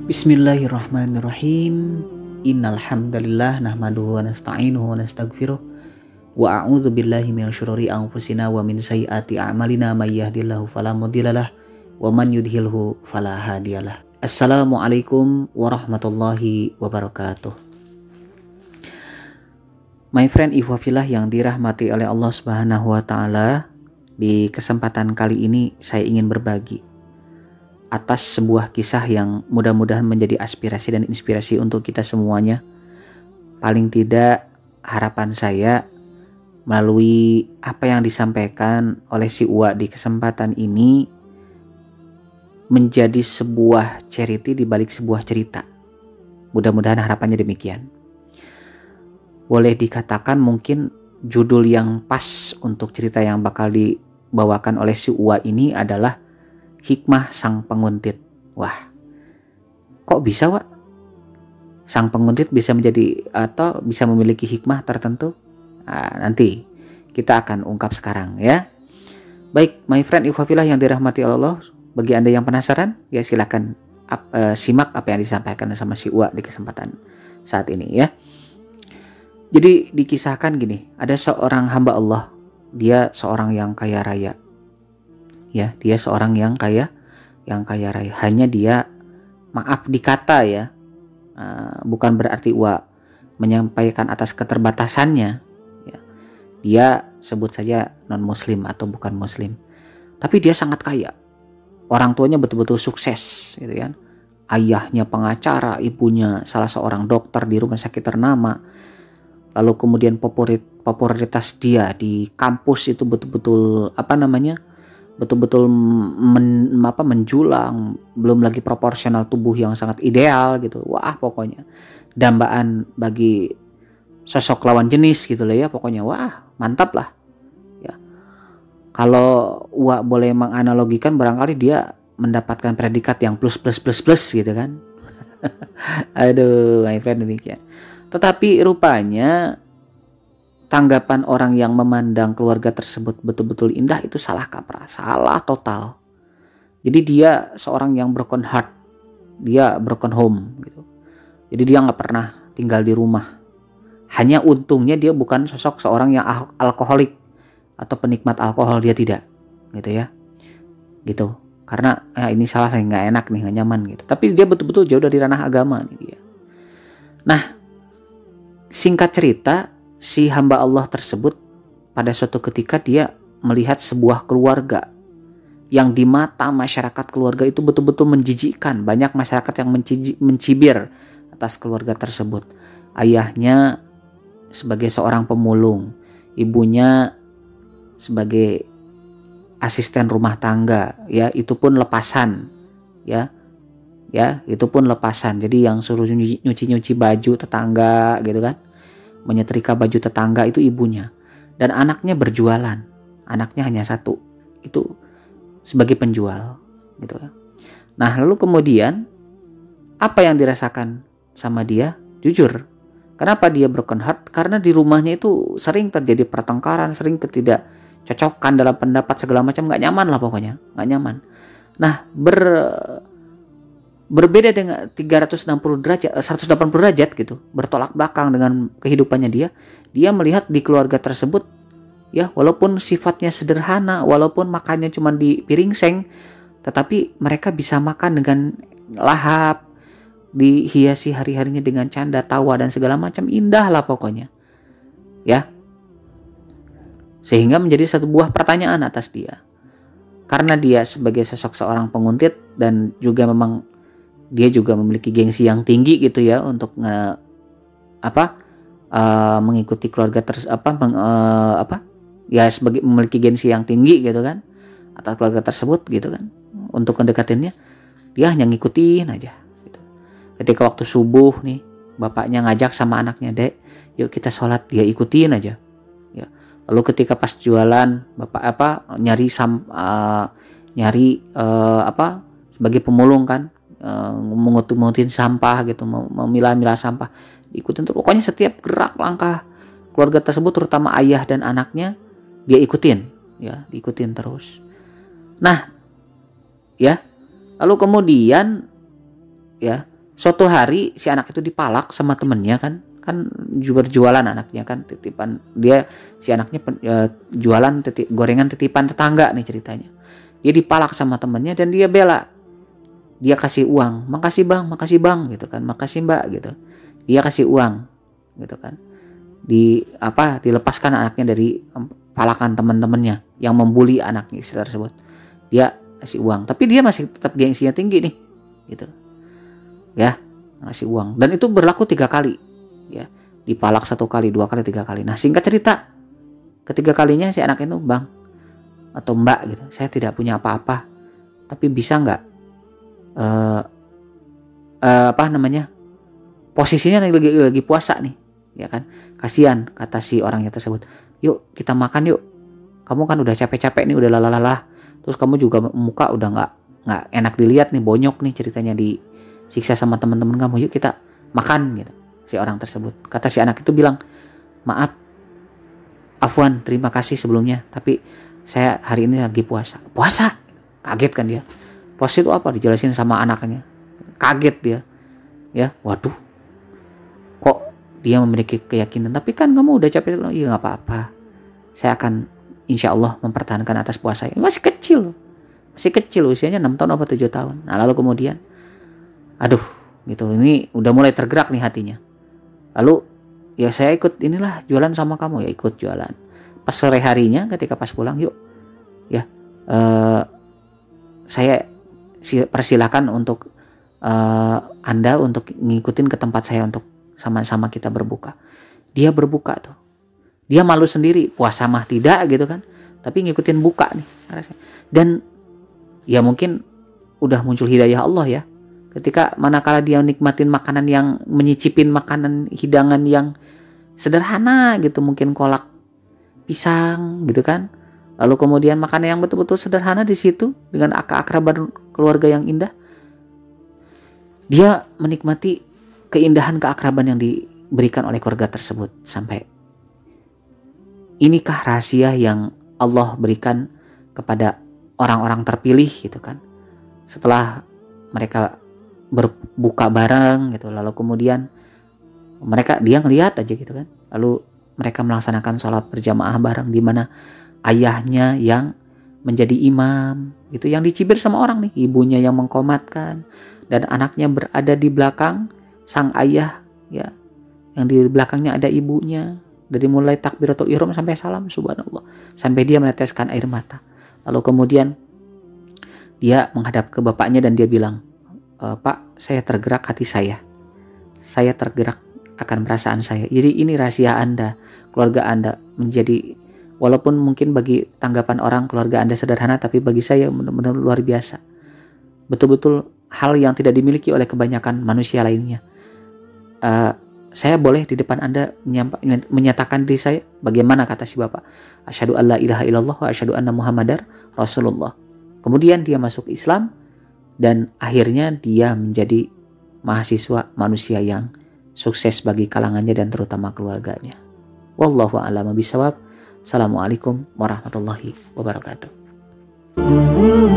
Bismillahirrahmanirrahim. Innal hamdalillah nahmaduhu wa nasta'inuhu wa nastaghfiruh wa a'udzu billahi minasyururi anfusina wa min sayyiati a'malina may yahdihillahu fala mudhillalah wa man yudhlilhu fala hadiyalah. Assalamualaikum warahmatullahi wabarakatuh. My friend Ikhwafillah yang dirahmati oleh Allah Subhanahu wa taala, di kesempatan kali ini saya ingin berbagi atas sebuah kisah yang mudah-mudahan menjadi aspirasi dan inspirasi untuk kita semuanya. Paling tidak harapan saya melalui apa yang disampaikan oleh si Uwa di kesempatan ini menjadi sebuah charity di balik sebuah cerita. Mudah-mudahan harapannya demikian. Boleh dikatakan mungkin judul yang pas untuk cerita yang bakal dibawakan oleh si Uwa ini adalah Hikmah Sang Penguntit. Wah, kok bisa, Wak? Sang penguntit bisa menjadi atau bisa memiliki hikmah tertentu? Nah, nanti kita akan ungkap sekarang ya. Baik, my friend Ikhwafillah yang dirahmati Allah, bagi Anda yang penasaran, ya silakan simak apa yang disampaikan sama si Uwa di kesempatan saat ini ya. Jadi dikisahkan gini, ada seorang hamba Allah, dia seorang yang kaya raya. Ya, dia seorang yang kaya raya. Hanya dia, maaf dikata ya, bukan berarti Uwa menyampaikan atas keterbatasannya. Ya, dia sebut saja non muslim atau bukan muslim. Tapi dia sangat kaya. Orang tuanya betul-betul sukses, gitu kan. Ayahnya pengacara, ibunya salah seorang dokter di rumah sakit ternama. Lalu kemudian popularitas dia di kampus itu betul-betul betul-betul menjulang, belum lagi proporsional tubuh yang sangat ideal gitu. Wah, pokoknya dambaan bagi sosok lawan jenis gitu lah ya, pokoknya wah, mantap lah. Ya. Kalau Wak boleh menganalogikan, barangkali dia mendapatkan predikat yang plus gitu kan. Aduh, my friend, demikian. Tetapi rupanya tanggapan orang yang memandang keluarga tersebut betul-betul indah itu salah kaprah, salah total. Jadi dia seorang yang broken heart, dia broken home gitu. Jadi dia nggak pernah tinggal di rumah. Hanya untungnya dia bukan sosok seorang yang alkoholik atau penikmat alkohol, dia tidak, gitu ya, gitu. Karena ini salah, nggak enak nih, nggak nyaman gitu. Tapi dia betul-betul jauh dari ranah agama nih dia. Nah, singkat cerita, si hamba Allah tersebut pada suatu ketika dia melihat sebuah keluarga yang di mata masyarakat keluarga itu betul-betul menjijikkan. Banyak masyarakat yang mencibir atas keluarga tersebut. Ayahnya sebagai seorang pemulung, ibunya sebagai asisten rumah tangga, ya itu pun lepasan, ya itu pun lepasan. Jadi yang suruh nyuci baju tetangga gitu kan, menyetrika baju tetangga itu ibunya, dan anaknya berjualan. Anaknya hanya satu, itu sebagai penjual gitu. Nah, lalu kemudian apa yang dirasakan sama dia? Jujur, kenapa dia broken heart? Karena di rumahnya itu sering terjadi pertengkaran, sering ketidakcocokan dalam pendapat segala macam, nggak nyaman lah pokoknya, nggak nyaman. Nah, berbeda dengan 180 derajat gitu, bertolak belakang dengan kehidupannya dia melihat di keluarga tersebut ya, walaupun sifatnya sederhana, walaupun makannya cuma di piring seng, tetapi mereka bisa makan dengan lahap, dihiasi hari-harinya dengan canda tawa dan segala macam, indah lah pokoknya ya. Sehingga menjadi satu buah pertanyaan atas dia, karena dia sebagai sosok seorang penguntit dan juga memang dia juga memiliki gengsi yang tinggi gitu ya untuk mengikuti keluarga sebagai memiliki gengsi yang tinggi gitu kan atas keluarga tersebut gitu kan. Untuk mendekatinnya dia hanya ngikutin aja gitu. Ketika waktu subuh nih, bapaknya ngajak sama anaknya, "Dek, yuk kita sholat," dia ikutin aja ya. Lalu ketika pas jualan, bapak sebagai pemulung kan, mengutin sampah gitu, memilah-milah sampah, ikutin terus. Pokoknya setiap gerak langkah keluarga tersebut, terutama ayah dan anaknya, dia ikutin ya, diikutin terus. Nah ya, lalu kemudian ya Suatu hari si anak itu dipalak sama temennya kan berjualan anaknya kan, titipan dia, si anaknya jualan gorengan titipan tetangga nih ceritanya. Dia dipalak sama temennya dan dia bela, dia kasih uang, makasih bang gitu kan, makasih mbak gitu, dia kasih uang gitu kan, dilepaskan anaknya dari palakan teman-temannya yang membuli anaknya tersebut. Dia kasih uang, tapi dia masih tetap gengsinya tinggi nih gitu ya, ngasih uang. Dan itu berlaku 3 kali ya, dipalak 1 kali, 2 kali, 3 kali. Nah singkat cerita, ketiga kalinya si anak itu, bang atau mbak gitu, saya tidak punya apa-apa, tapi bisa nggak posisinya lagi puasa nih ya kan, kasihan kata si orangnya tersebut, yuk kita makan yuk, kamu kan udah capek-capek nih, udah lalah, terus kamu juga muka udah nggak enak dilihat nih, bonyok nih ceritanya, disiksa sama teman-teman kamu, yuk kita makan gitu. Si orang tersebut, kata si anak itu bilang, maaf, afwan, terima kasih sebelumnya, tapi saya hari ini lagi puasa. Kaget kan dia, puasa itu apa, dijelasin sama anaknya, kaget dia ya, waduh kok dia memiliki keyakinan, tapi kan kamu udah capek. Iya nggak apa-apa, saya akan insya Allah mempertahankan atas puasa. Masih kecil usianya 6 tahun atau 7 tahun. Nah lalu kemudian aduh gitu, ini udah mulai tergerak nih hatinya. Lalu ya saya ikut inilah jualan sama kamu, ya ikut jualan. Pas sore harinya ketika pas pulang, yuk ya saya persilakan untuk Anda untuk ngikutin ke tempat saya untuk sama-sama kita berbuka. Dia berbuka tuh, dia malu sendiri, puasa mah tidak gitu kan, tapi ngikutin buka nih. Dan ya mungkin udah muncul hidayah Allah ya, ketika manakala dia nikmatin makanan yang, menyicipin makanan hidangan yang sederhana gitu, mungkin kolak pisang gitu kan, lalu kemudian makanan yang betul-betul sederhana di situ dengan keakraban keluarga yang indah, dia menikmati keindahan keakraban yang diberikan oleh keluarga tersebut. Sampai inikah rahasia yang Allah berikan kepada orang-orang terpilih gitu kan, setelah mereka berbuka bareng gitu, lalu kemudian dia ngelihat aja gitu kan, lalu mereka melaksanakan sholat berjamaah bareng, di mana ayahnya yang menjadi imam gitu, yang dicibir sama orang nih, ibunya yang mengkomatkan, dan anaknya berada di belakang sang ayah ya, yang di belakangnya ada ibunya, dari mulai takbiratul ihram sampai salam, subhanallah, sampai dia meneteskan air mata. Lalu kemudian dia menghadap ke bapaknya dan dia bilang, Pak, saya tergerak hati saya tergerak akan perasaan saya. Jadi ini rahasia Anda, keluarga Anda menjadi, walaupun mungkin bagi tanggapan orang keluarga Anda sederhana, tapi bagi saya benar-benar luar biasa. Betul-betul hal yang tidak dimiliki oleh kebanyakan manusia lainnya. Saya boleh di depan Anda menyatakan diri saya, bagaimana kata si bapak, asyhadu alla ilaha illallah wa asyhadu anna muhammadar rasulullah. Kemudian dia masuk Islam dan akhirnya dia menjadi mahasiswa manusia yang sukses bagi kalangannya dan terutama keluarganya. Wallahu a'lam bishawab. Assalamualaikum warahmatullahi wabarakatuh. Mm-hmm.